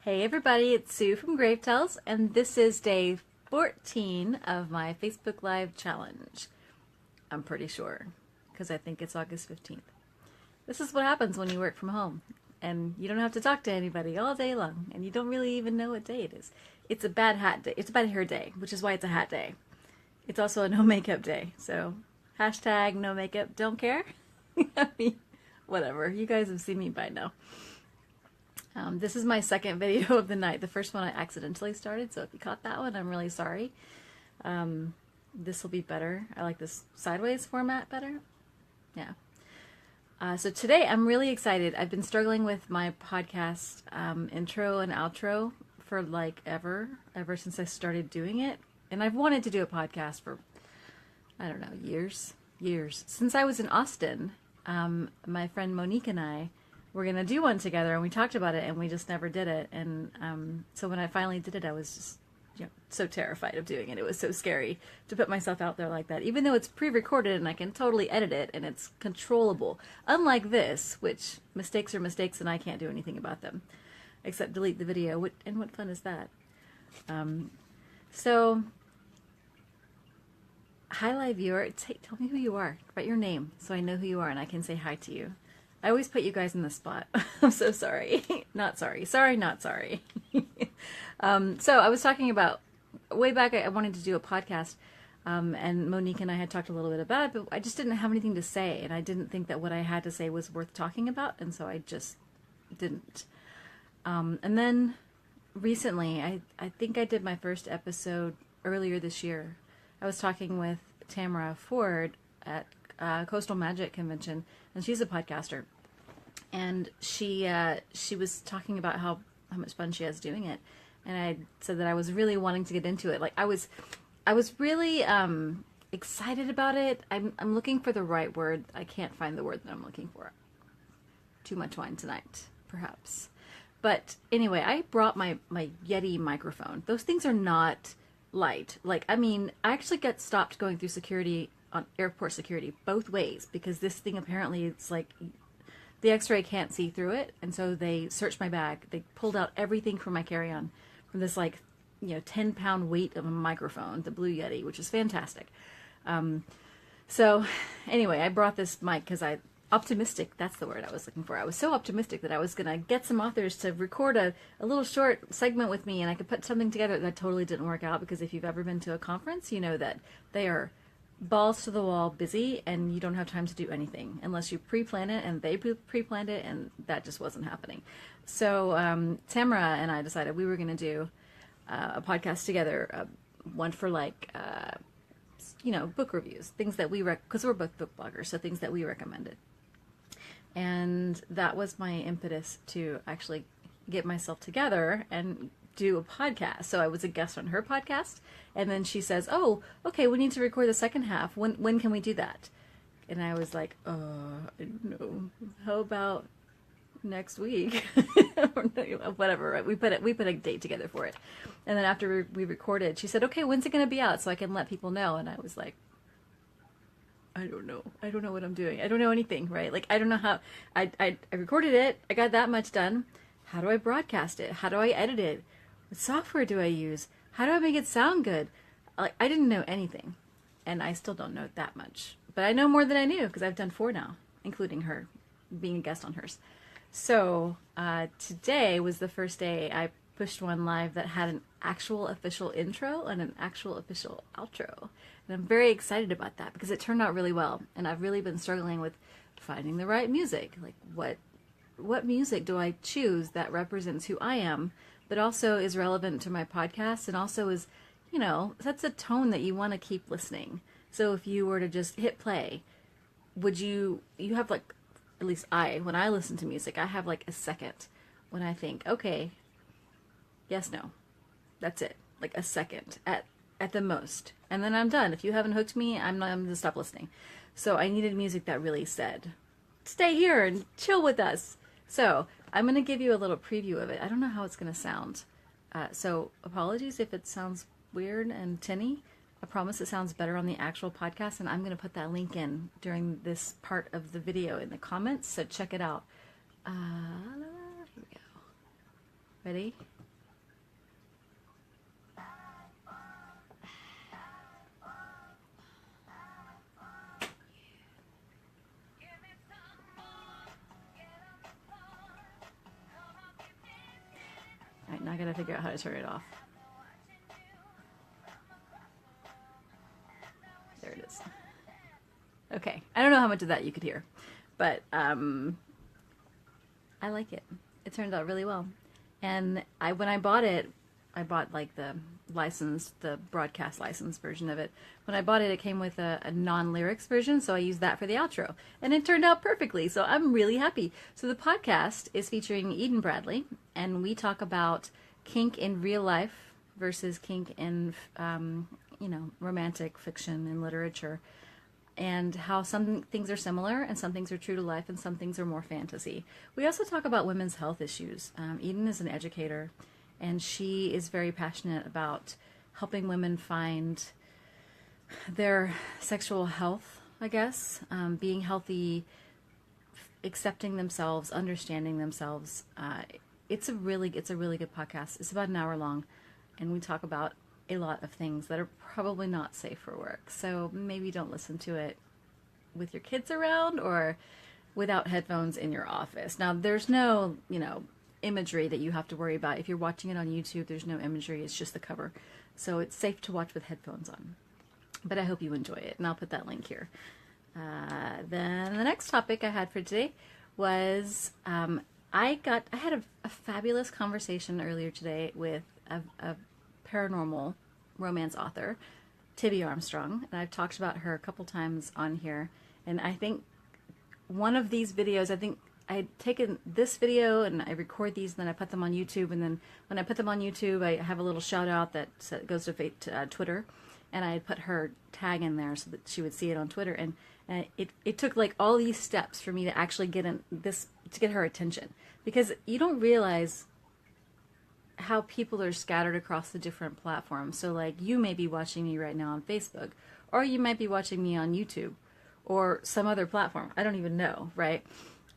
Hey everybody, it's Sue from Grave Tales, and this is day 14 of my Facebook Live challenge. I'm pretty sure, because I think it's August 15th. This is what happens when you work from home, and you don't have to talk to anybody all day long, and you don't really even know what day it is. It's a bad hat day. It's a bad hair day, which is why it's a hat day. It's also a no makeup day, so hashtag no makeup, don't care. I mean, whatever. You guys have seen me by now. This is my second video of the night. The first one I accidentally started, so if you caught that one, I'm really sorry. This will be better. I like this sideways format better. Yeah. So today I'm really excited. I've been struggling with my podcast intro and outro for like ever since I started doing it. And I've wanted to do a podcast for, I don't know, years. Since I was in Austin, my friend Monique and I were going to do one together, and we talked about it, and we just never did it. And so when I finally did it, I was just so terrified of doing it. It was so scary to put myself out there like that, even though it's pre-recorded and I can totally edit it and it's controllable. Unlike this, which mistakes are mistakes and I can't do anything about them except delete the video. And what fun is that? So, hi live viewer, tell me who you are, write your name so I know who you are and I can say hi to you. I always put you guys in the spot. I'm so sorry. Not sorry. Sorry, not sorry. So I was talking about, way back I wanted to do a podcast, and Monique and I had talked a little bit about it, but I just didn't have anything to say, and I didn't think that what I had to say was worth talking about, and so I just didn't. And then recently, I think I did my first episode earlier this year. I was talking with Tamara Ford at Coastal Magic Convention, and she's a podcaster. And she was talking about how much fun she has doing it, and I said that I was really wanting to get into it. Like I was really excited about it. I'm looking for the right word. I can't find the word that I'm looking for. Too much wine tonight, perhaps. But anyway, I brought my Yeti microphone. Those things are not light. Like, I mean, I actually got stopped going through security on airport security both ways because this thing apparently it's like the x-ray can't see through it, and so they searched my bag. They pulled out everything from my carry-on from this 10-pound weight of a microphone, the Blue Yeti, which is fantastic. So anyway, I brought this mic because optimistic, that's the word I was looking for. I was so optimistic that I was gonna get some authors to record a little short segment with me and I could put something together. That totally didn't work out because if you've ever been to a conference, you know that they are balls to the wall busy and you don't have time to do anything unless you pre-plan it, and they pre-planned it, and that just wasn't happening. So Tamara and I decided we were going to do a podcast together, one for book reviews, things that we because we're both book bloggers, so things that we recommended. And that was my impetus to actually get myself together and do a podcast. So I was a guest on her podcast, and then she says, "Oh, okay, we need to record the second half. When can we do that?" And I was like, I don't know. How about next week?" Whatever. Right? We put a date together for it, and then after we recorded, she said, "Okay, when's it going to be out so I can let people know?" And I was like, I don't know what I'm doing. I don't know anything, right? Like, I don't know how. I recorded it. I got that much done. How do I broadcast it? How do I edit it? What software do I use? How do I make it sound good? Like, I didn't know anything, and I still don't know that much. But I know more than I knew because I've done 4 now, including her being a guest on hers. So today was the first day I pushed one live that had an actual official intro and an actual official outro. And I'm very excited about that because it turned out really well. And I've really been struggling with finding the right music. Like, what music do I choose that represents who I am, but also is relevant to my podcast and also is, sets a tone that you want to keep listening. So if you were to just hit play, would you have at least when I listen to music, I have a second when I think, okay, yes, no, that's it. Like a second at the most. And then I'm done. If you haven't hooked me, I'm going to stop listening. So I needed music that really said, stay here and chill with us. So I'm going to give you a little preview of it. I don't know how it's going to sound. So apologies if it sounds weird and tinny. I promise it sounds better on the actual podcast, and I'm going to put that link in during this part of the video in the comments, so check it out. Here we go. Ready? I gotta figure out how to turn it off. There it is. Okay, I don't know how much of that you could hear, but I like it. It turned out really well. And when I bought it, I bought like the broadcast license version of it. When I bought it, it came with a non-lyrics version, so I used that for the outro. And it turned out perfectly, so I'm really happy. So the podcast is featuring Eden Bradley, and we talk about kink in real life versus kink in, romantic fiction and literature, and how some things are similar and some things are true to life and some things are more fantasy. We also talk about women's health issues. Eden is an educator, and she is very passionate about helping women find their sexual health, I guess, being healthy, accepting themselves, understanding themselves. It's a really good podcast. It's about an hour long, and we talk about a lot of things that are probably not safe for work. So maybe don't listen to it with your kids around or without headphones in your office. Now, there's no, imagery that you have to worry about. If you're watching it on YouTube, there's no imagery. It's just the cover. So it's safe to watch with headphones on. But I hope you enjoy it, and I'll put that link here. Then the next topic I had for today was I had a fabulous conversation earlier today with a paranormal romance author, Tibby Armstrong, and I've talked about her a couple times on here. And I think one of these videos, I had taken this video and I record these and then I put them on YouTube, and then when I put them on YouTube I have a little shout out that goes to Twitter, and I had put her tag in there so that she would see it on Twitter, and it took like all these steps for me to actually get her attention, because you don't realize how people are scattered across the different platforms. So like you may be watching me right now on Facebook, or you might be watching me on YouTube or some other platform. I don't even know, right?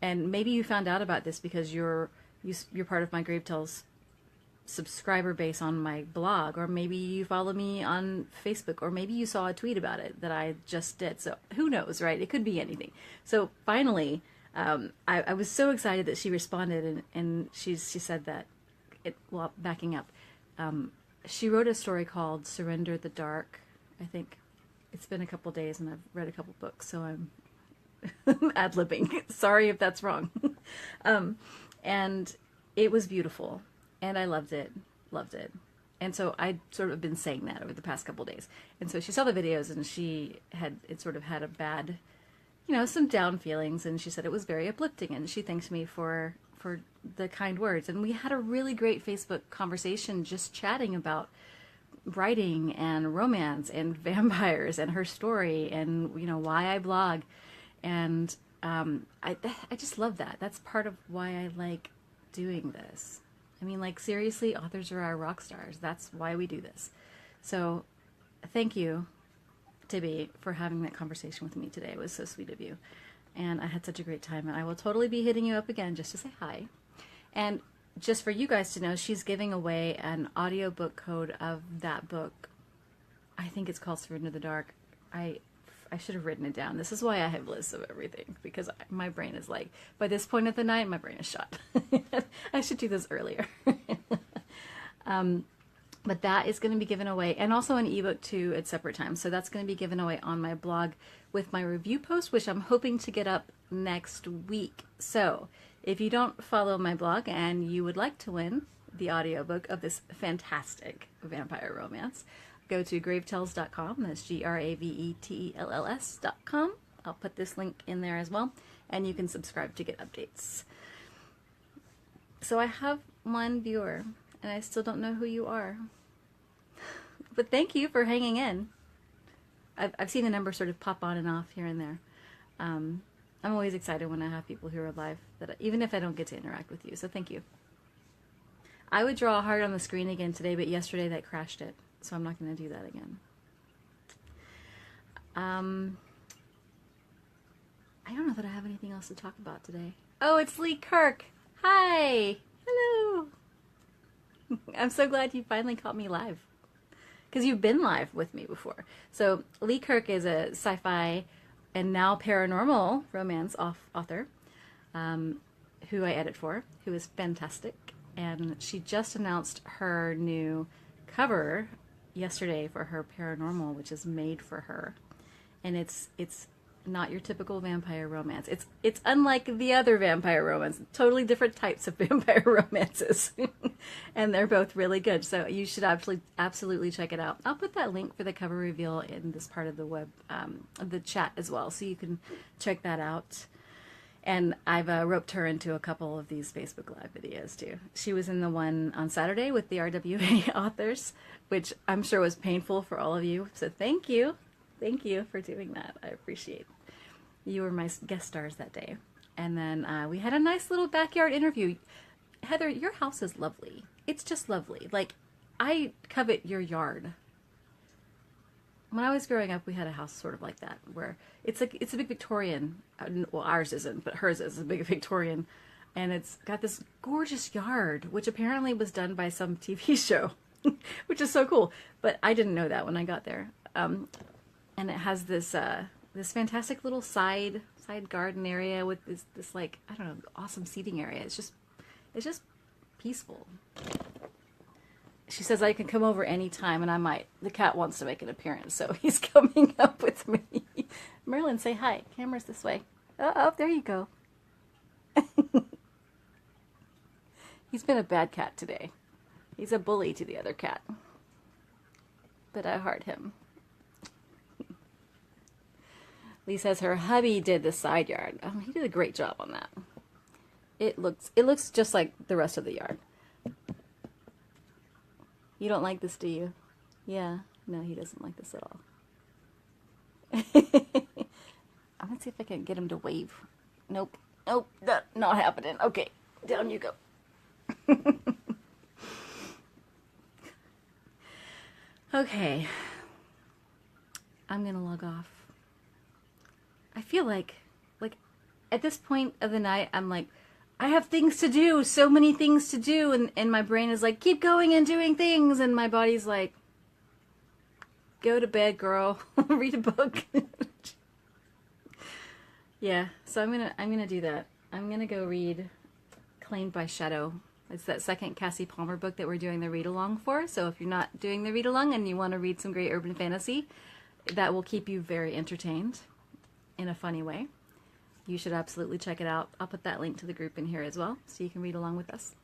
And maybe you found out about this because you're part of my Grave Tales subscriber base on my blog, or maybe you follow me on Facebook, or maybe you saw a tweet about it that I just did. So who knows, right? It could be anything. So finally, I was so excited that she responded, and she said that, backing up, she wrote a story called Surrender the Dark. I think it's been a couple days and I've read a couple books, so I'm ad-libbing. Sorry if that's wrong. And it was beautiful, and I loved it. And so I'd sort of been saying that over the past couple days. And so she saw the videos, and it sort of had a bad, some down feelings, and she said it was very uplifting, and she thanked me for the kind words. And we had a really great Facebook conversation just chatting about writing and romance and vampires and her story and, why I blog. And I just love that. That's part of why I like doing this. I mean, like, seriously, authors are our rock stars. That's why we do this. So thank you, Tibby, for having that conversation with me today. It was so sweet of you. And I had such a great time, and I will totally be hitting you up again just to say hi. And just for you guys to know, she's giving away an audiobook code of that book. I think it's called Surrender the Dark. I should have written it down. This is why I have lists of everything, because my brain is like, by this point of the night, my brain is shot. I should do this earlier. But that is going to be given away, and also an ebook too at separate times. So that's going to be given away on my blog with my review post, which I'm hoping to get up next week. So if you don't follow my blog and you would like to win the audiobook of this fantastic vampire romance, go to gravetales.com. That's gravetels.com. I'll put this link in there as well, and you can subscribe to get updates. So I have one viewer, and I still don't know who you are. But thank you for hanging in. I've seen the number sort of pop on and off here and there. I'm always excited when I have people who are live, even if I don't get to interact with you. So thank you. I would draw a heart on the screen again today, but yesterday that crashed it. So I'm not going to do that again. I don't know that I have anything else to talk about today. Oh, it's Lee Kirk. Hi. Hello. I'm so glad you finally caught me live, because you've been live with me before. So Lee Kirk is a sci-fi and now paranormal romance author who I edit for, who is fantastic. and she just announced her new cover yesterday for her paranormal, which is made for her. And it's not your typical vampire romance. It's unlike the other vampire romance. Totally different types of vampire romances. And they're both really good. So you should absolutely check it out. I'll put that link for the cover reveal in this part of the web, the chat as well, so you can check that out. And I've roped her into a couple of these Facebook Live videos too. She was in the one on Saturday with the RWA authors, which I'm sure was painful for all of you. So thank you. Thank you for doing that. I appreciate it. You were my guest stars that day. And then we had a nice little backyard interview. Heather, your house is lovely. It's just lovely. Like, I covet your yard. When I was growing up, we had a house sort of like that, where it's a big Victorian. Well, ours isn't, but hers is a big Victorian. And it's got this gorgeous yard, which apparently was done by some TV show, which is so cool. But I didn't know that when I got there. And it has this this fantastic little side garden area with this like, I don't know, awesome seating area. It's just peaceful. She says I can come over anytime, and I might. The cat wants to make an appearance, so he's coming up with me. Merlin, say hi. Camera's this way. Oh, there you go. He's been a bad cat today. He's a bully to the other cat. But I heart him. Lee says her hubby did the side yard. Oh, he did a great job on that. It looks just like the rest of the yard. You don't like this, do you? Yeah. No, he doesn't like this at all. I'm gonna see if I can get him to wave. Nope. Nope. Not happening. Okay. Down you go. Okay. I'm gonna log off. I feel like at this point of the night, I'm like, I have things to do, so many things to do, and my brain is like, keep going and doing things, and my body's like, go to bed, girl. Read a book. Yeah, so I'm gonna do that. I'm gonna go read Claimed by Shadow. It's that second Cassie Palmer book that we're doing the read along for. So if you're not doing the read along and you want to read some great urban fantasy, that will keep you very entertained in a funny way. You should absolutely check it out. I'll put that link to the group in here as well, so you can read along with us.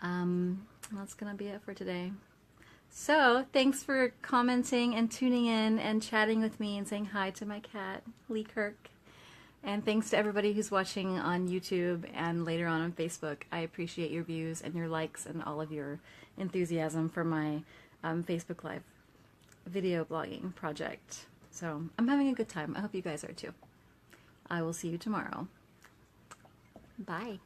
That's gonna be it for today. So thanks for commenting and tuning in and chatting with me and saying hi to my cat, Lee Kirk. And thanks to everybody who's watching on YouTube and later on Facebook. I appreciate your views and your likes and all of your enthusiasm for my Facebook Live video blogging project. So I'm having a good time. I hope you guys are too. I will see you tomorrow. Bye.